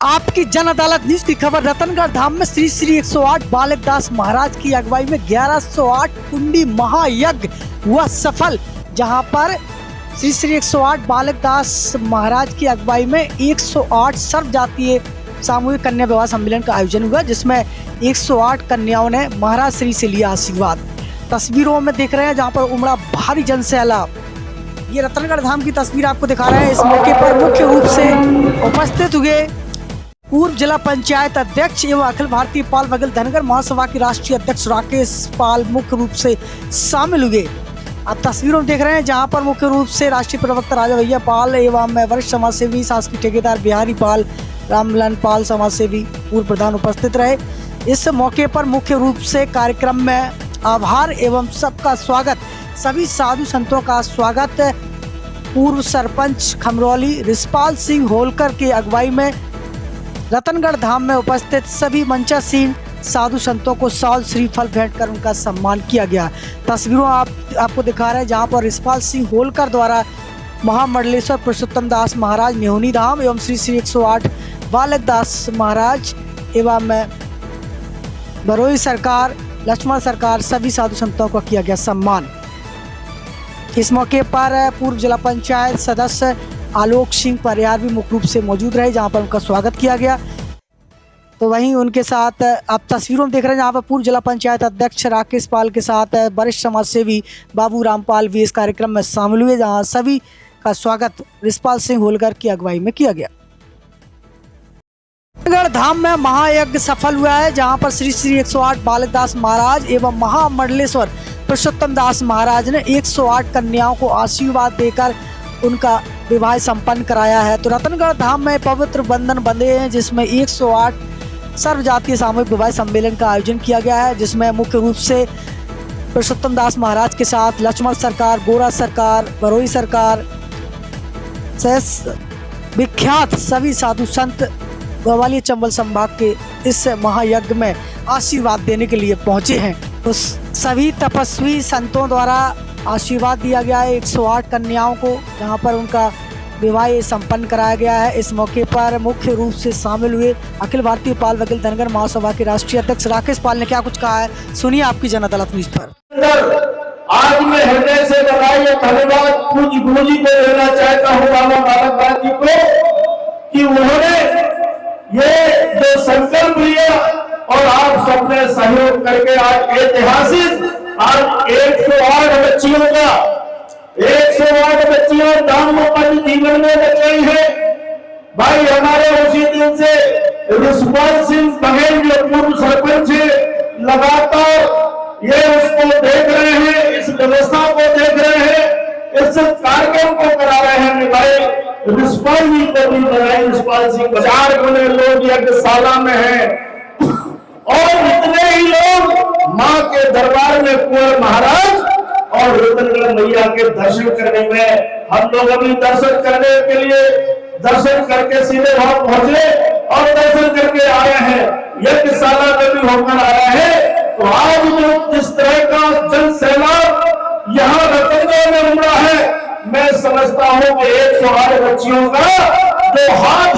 आपकी जन अदालत न्यूज की खबर। रतनगढ़ धाम में श्री श्री 108 बालक दास महाराज की अगुवाई में 1108 कुंडी महायज्ञ हुआ सफल, जहां पर श्री श्री 108 बालक दास महाराज की अगुवाई में 108 सर्व जातीय सामूहिक कन्या विवाह सम्मेलन का आयोजन हुआ, जिसमें 108 कन्याओं ने महाराज श्री से लिया आशीर्वाद। तस्वीरों में देख रहे हैं जहां पर उमड़ा भारी जनसैलाब। ये रतनगढ़ धाम की तस्वीर आपको दिखा रहे हैं। इस मौके पर मुख्य रूप से उपस्थित हुए पूर्व जिला पंचायत अध्यक्ष एवं अखिल भारतीय पाल बघेल धनगर महासभा के राष्ट्रीय अध्यक्ष राकेश पाल मुख्य रूप से शामिल हुए। आप तस्वीरों में देख रहे हैं जहां पर मुख्य रूप से राष्ट्रीय प्रवक्ता राजा भैया पाल एवं वरिष्ठ समाजसेवी शासकीय ठेकेदार बिहारी पाल, रामलाल पाल समाजसेवी पूर्व प्रधान उपस्थित रहे। इस मौके पर मुख्य रूप से कार्यक्रम में आभार एवं सबका स्वागत, सभी साधु संतों का स्वागत पूर्व सरपंच खमरौली रिसपाल सिंह होलकर के अगुवाई में रतनगढ़ धाम में उपस्थित सभी मंचासीन साधु संतों को साल श्रीफल भेंट कर उनका सम्मान किया गया। तस्वीरों आपको दिखा रहे हैं जहां पर रिसपाल सिंह होलकर द्वारा महामंडलेश्वर पुरुषोत्तम दास महाराज नेहुनी धाम एवं श्री श्री 108 बालक दास महाराज एवं बरोई सरकार, लक्ष्मण सरकार, सभी साधु संतों को किया गया सम्मान। इस मौके पर पूर्व जिला पंचायत सदस्य आलोक सिंह परियार भी मुख्य रूप से मौजूद रहे, जहां पर उनका स्वागत किया गया। तो वहीं उनके साथ आप तस्वीरों में देख रहे हैं जहां पर पूर्व जिला पंचायत अध्यक्ष राकेश पाल के साथ वरिष्ठ समाज सेवी बाबू रामपाल भी इस कार्यक्रम में शामिल हुए, जहां सभी का स्वागत रिसपाल सिंह होलकर की अगुवाई में किया गया। रतनगढ़ धाम में महायज्ञ सफल हुआ है, जहां पर श्री श्री 108 बालक दास महाराज एवं महामंडलेश्वर पुरुषोत्तम दास महाराज ने 108 कन्याओं को आशीर्वाद देकर उनका विवाह संपन्न कराया है। तो रतनगढ़ धाम में पवित्र बंधन बंधे हैं, जिसमें 108 सर्व जातीय सामूहिक विवाह सम्मेलन का आयोजन किया गया है, जिसमें मुख्य रूप से पुरुषोत्तम दास महाराज के साथ लक्ष्मण सरकार, गोरा सरकार, बरोई सरकार, विख्यात सभी साधु संत ग्वालियर चंबल संभाग के इस महायज्ञ में आशीर्वाद देने के लिए पहुंचे हैं। तो सभी तपस्वी संतों द्वारा आशीर्वाद दिया गया है 108 कन्याओं को, जहां पर उनका विवाह संपन्न कराया गया है। इस मौके पर मुख्य रूप से शामिल हुए अखिल भारतीय पाल बघेल धनगर महासभा के राष्ट्रीय अध्यक्ष राकेश पाल ने क्या कुछ कहा है, सुनिए आपकी जन अदालत न्यूज पर। आज मैं हृदय से बधाई और धन्यवाद पूज्य गुरु जी को देना चाहता हूँ, बाबा बालक दास जी को, कि उन्होंने ये जो संकल्प लिया और आप सबने सहयोग करके आज ऐतिहासिक आज 108 बच्चियों का 108 बच्चियां दाम्पत्य जीवन में बच गई है। भाई हमारे उसी दिन से रिसपाल सिंह बघेल जो पूर्व सरपंच है, लगातार ये उसको देख रहे हैं, इस व्यवस्था को देख रहे हैं, इस कार्यक्रम को करा रहे हैं। भाई रिसपाल जी को भी बधाई। रिसपाल सिंह 4 गुने लोग यज्ञशाला में हैं और इतने ही लोग माँ के दरबार में कुंवर महाराज और रतनगढ़ मैया के दर्शन करने में हम लोग अभी दर्शन करने के लिए दर्शन करके सीधे वहां पहुंचे और दर्शन करके आए हैं, यज्ञशाला में भी होकर आया है। तो आज जो जिस तरह का जन सैलाब यहाँ रतनगढ़ में उमड़ा है, मैं समझता हूँ कि 108 बच्चियों का जो हाथ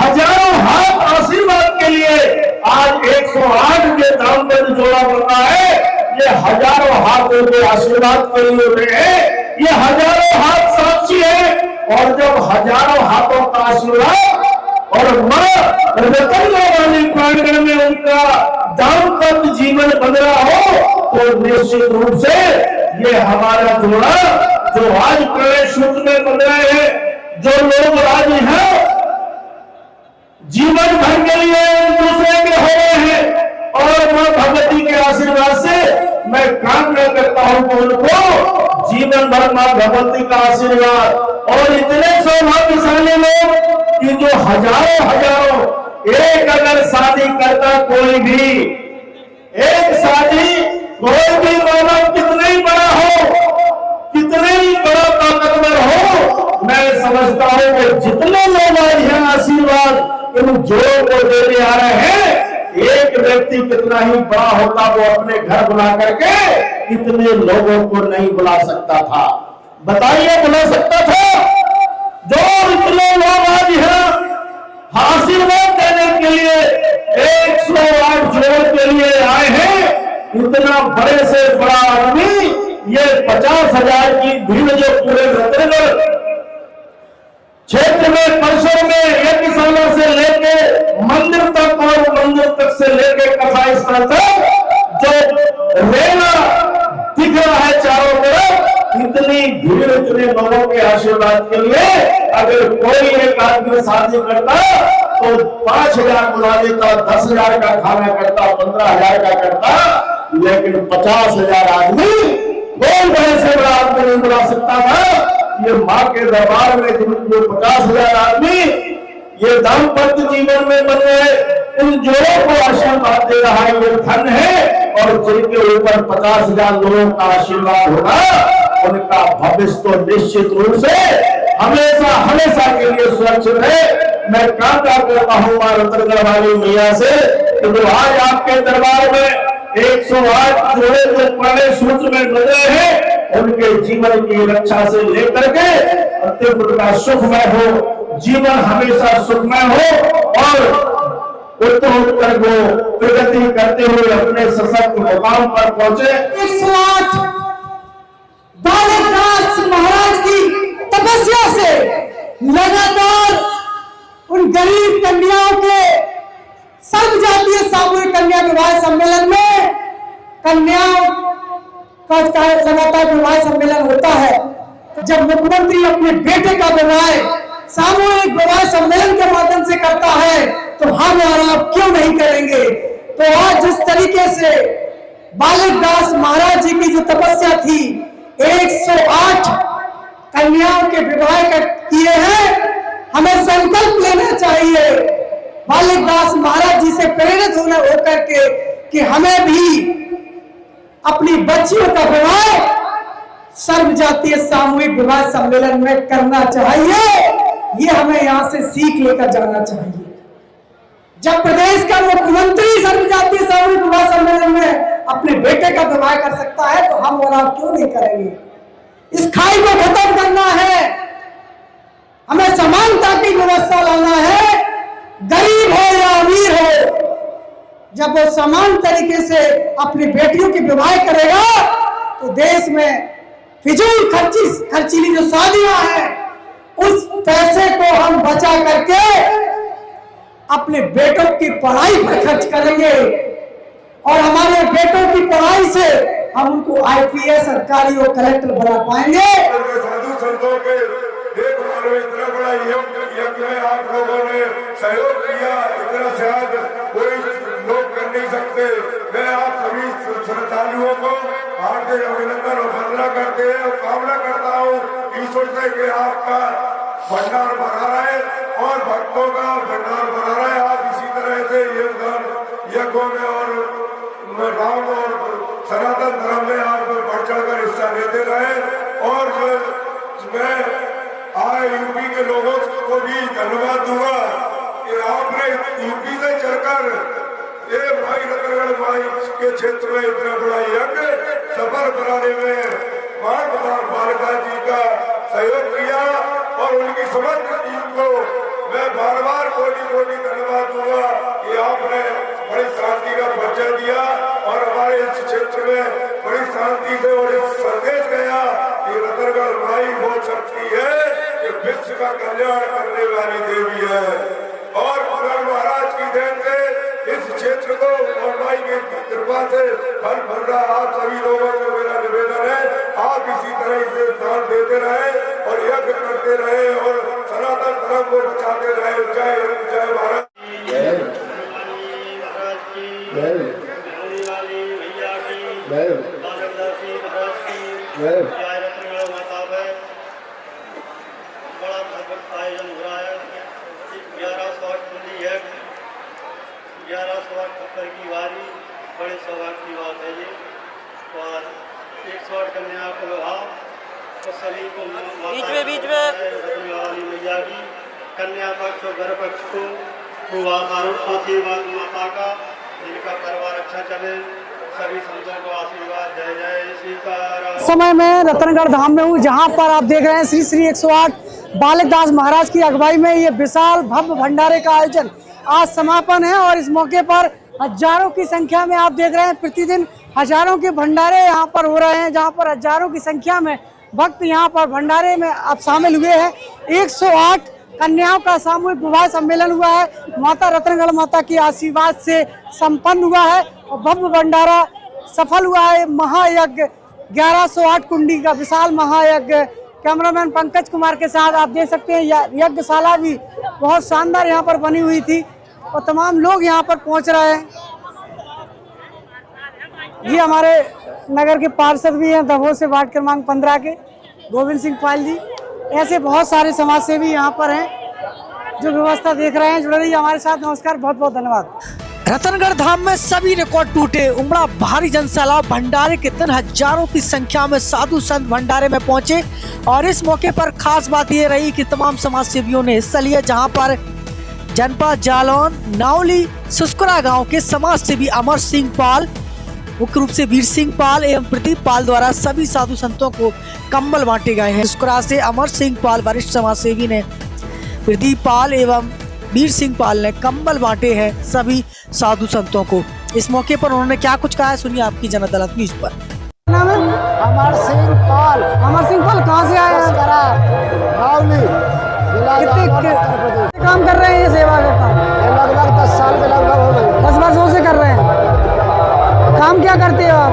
हजारों हाथ आशीर्वाद के लिए आज 108 के दाम पर जोड़ा बना है, ये हजारों हाथों के आशीर्वाद के लिए उठे हैं, ये हजारों हाथ साक्षी है। और जब हजारों हाथों का आशीर्वाद और मां रतनगढ़ वाली प्रांगण में उनका दाम्पत्य जीवन बन रहा हो, तो निश्चित रूप से ये हमारा जोड़ा जो आज प्रवेश सूत्र में बन रहे हैं, जो लोग राजी हैं जीवन भर के लिए एक दूसरे के हो रहे हैं, और मां भगवती के आशीर्वाद से मैं कामना करता हूं कि उनको जीवन भर मां भगवती का आशीर्वाद और इतने सौभाग्यशाली लोग कि जो हजारों एक अगर शादी करता कोई भी, एक शादी कोई भी मानव कितना ही बड़ा हो, कितना ही बड़ा ताकतवर हो, मैं समझता हूं कि जितने लोग आज यहाँ आशीर्वाद इन जोड़ों को देने आ रहे हैं, एक व्यक्ति कितना ही बड़ा होता वो अपने घर बुला करके इतने लोगों को नहीं बुला सकता था। बताइए बुला सकता था? जो इतने लोग आज हैं, के लिए आए हैं। इतना बड़े से बड़ा आदमी, ये 50,000 की भीड़ जो पूरे रतनगढ़ क्षेत्र में परिसर में एक सालों से लेके मंदिर तक और मंदिर तक से लेके कथा स्थल तक जो रेला दिख रहा है चारों तरफ, इतनी भीड़, इतने लोगों के आशीर्वाद के लिए अगर कोई एक आदमी शादी करता तो 5,000 बुला देता, 10,000 का खाना करता, 15,000 का करता, लेकिन 50,000 आदमी कोई बड़े से बड़ा आदमी नहीं बुला सकता था। ये माँ के दरबार में जो 50,000 आदमी ये दाम्पत्य जीवन में बन रहे इन जोड़ों को आशीर्वाद दे रहा है, ये धन है। और जिनके ऊपर 50,000 लोगों का आशीर्वाद होगा उनका भविष्य तो निश्चित रूप से हमेशा हमेशा के लिए सुरक्षित है। मैं कामना करता हूँ मां रतनगढ़ वाली मैया से कि जो आज आपके दरबार में 108 जोड़े जो पहले सूत्र में बने हैं, उनके जीवन की रक्षा से लेकर के अंतिम उनका सुखमय हो, जीवन हमेशा सुखमय हो और उत्तर को प्रगति करते हुए अपने सशक्त मुकाम पर पहुंचे। 108 बालक दास महाराज की तपस्या से लगातार उन गरीब कन्याओं के सर्व जातीय सामूहिक कन्या विवाह सम्मेलन में कन्याओं का लगातार विवाह सम्मेलन होता है। तो जब मुख्यमंत्री अपने बेटे का विवाह सामूहिक विवाह सम्मेलन के माध्यम से करता है तो हम और आप क्यों नहीं करेंगे। तो आज जिस तरीके से बालक दास महाराज जी की जो तपस्या थी, 108 कन्याओं के विवाह किए हैं, हमें संकल्प लेना चाहिए बालक दास महाराज जी से प्रेरित होकर के कि हमें भी अपनी बच्चियों का विवाह सर्व जातीय सामूहिक विवाह सम्मेलन में करना चाहिए। ये हमें यहाँ से सीख लेकर जाना चाहिए। जब प्रदेश का मुख्यमंत्री सर्व जातीय सामूहिक विवाह सम्मेलन में अपने बेटे का विवाह कर सकता है तो हम और आप क्यों नहीं करेंगे। इस खाई को खत्म करना है, हमें समानता की व्यवस्था लाना है। गरीब हो या अमीर हो, जब वो समान तरीके से अपनी बेटियों की विवाह करेगा तो देश में फिजूल खर्चीली जो शादियां हैं उस पैसे को हम बचा करके अपने बेटों की पढ़ाई पर खर्च करेंगे और हमारे बेटों की पढ़ाई से हम उनको IPS अधिकारी और कलेक्टर बना पाएंगे। साधु संतों के देखभाल में इतना बड़ा यज्ञ में आप लोगों ने सहयोग किया, इतना शायद कोई लोग कर नहीं सकते। मैं आप सभी श्रद्धालुओं को हार्दिक अभिनंदन और वंदना करते हैं और कामना करता हूँ ईश्वर से कि आपका भंडार बढ़ा रहे और भक्तों का भंडार बढ़ा रहे। आप इसी तरह से योगदान यज्ञों में और राम और सनातन धर्म में आप बढ़ चढ़कर हिस्सा लेते रहे। और मैं आए यूपी के लोगों को भी धन्यवाद दूंगा कि आपने यूपी से चलकर ये भाई रतनगढ़ माई के क्षेत्र में इतना बड़ा यज्ञ सफल बनाने में मां बालिका जी का सहयोग किया और उनकी समस्त टीम को मैं बार बार कोटि धन्यवाद दूंगा कि आपने बड़ी शांति का परिचय दिया और हमारे इस क्षेत्र में बड़ी शांति से और इस संदेश गया कि रतनगढ़ माई वो शक्ति है कि विश्व का कल्याण करने वाली देवी है। और पुराण महाराज की देन से इस क्षेत्र को और माई की कृपा से फल फल रहा। आप सभी लोगों से मेरा निवेदन है आप इसी तरह से दान देते रहे और यज्ञ करते रहे और सनातन धर्म को बचाते रहे। जय हिंद, जय भारत। बड़ा आयोजन हो रहा है। 1108 कुंडी है, 1108 पत्थर की वारी, बड़े सौभाग्य की बात है ये। और 108 कन्या को विवाह तो सभी को बीच में वाली मैया की कन्या पक्ष और घर पक्ष को खूब आशीर्वाद माता का, जिनका परिवार अच्छा चले। सभी संतों को आशीर्वाद। जय जय सीताराम। समय में रतनगढ़ धाम में हूँ, जहाँ पर आप देख रहे हैं श्री श्री 108 बालक दास महाराज की अगुवाई में ये विशाल भव्य भंडारे का आयोजन आज समापन है। और इस मौके पर हजारों की संख्या में आप देख रहे हैं प्रतिदिन हजारों के भंडारे यहाँ पर हो रहे हैं, जहाँ पर हजारों की संख्या में भक्त यहाँ पर भंडारे में अब शामिल हुए हैं। 108 कन्याओं का सामूहिक विवाह सम्मेलन हुआ है, माता रतनगढ़ माता के आशीर्वाद से संपन्न हुआ है और भव्य भंडारा सफल हुआ है। महायज्ञ 1108 कुंडी का विशाल महायज्ञ। कैमरामैन पंकज कुमार के साथ आप देख सकते हैं यज्ञशाला भी बहुत शानदार यहाँ पर बनी हुई थी और तमाम लोग यहाँ पर पहुँच रहे हैं। ये हमारे नगर के पार्षद भी हैं, दमोह से वार्ड क्रमांक 15 के गोविंद सिंह पाल जी। ऐसे बहुत सारे समाज सेवी यहाँ पर हैं जो व्यवस्था देख रहे हैं। जुड़े रहिए हमारे साथ। नमस्कार, बहुत बहुत धन्यवाद। रतनगढ़ धाम में सभी रिकॉर्ड टूटे, उमड़ा भारी जनसैलाब। भंडारे के दिन हजारों की संख्या में साधु संत भंडारे में पहुंचे और इस मौके पर खास बात ये रही कि तमाम समाज सेवियों ने हिस्सा लिया, जहां पर जनपद जालौन नावली सुस्कुरा गांव के समाज सेवी अमर सिंह पाल, मुख्य रूप से वीर सिंह पाल एवं प्रदीप पाल द्वारा सभी साधु संतों को कंबल बांटे गए हैं। सुस्कुरा से अमर सिंह पाल वरिष्ठ समाज सेवी ने प्रदीप पाल एवं वीर सिंह पाल ने कंबल बांटे हैं सभी साधु संतों को। इस मौके पर उन्होंने क्या कुछ कहा है, सुनिए आपकी जन अदालत न्यूज पर। नाम है अमर सिंह पाल। अमर सिंह पाल, कहाँ से आए हैं? कितने काम कर रहे हैं ये सेवा का काम? लगभग 10 साल के लगभग हो गए। 10 वर्षों से कर रहे हैं। काम क्या करते हो आप?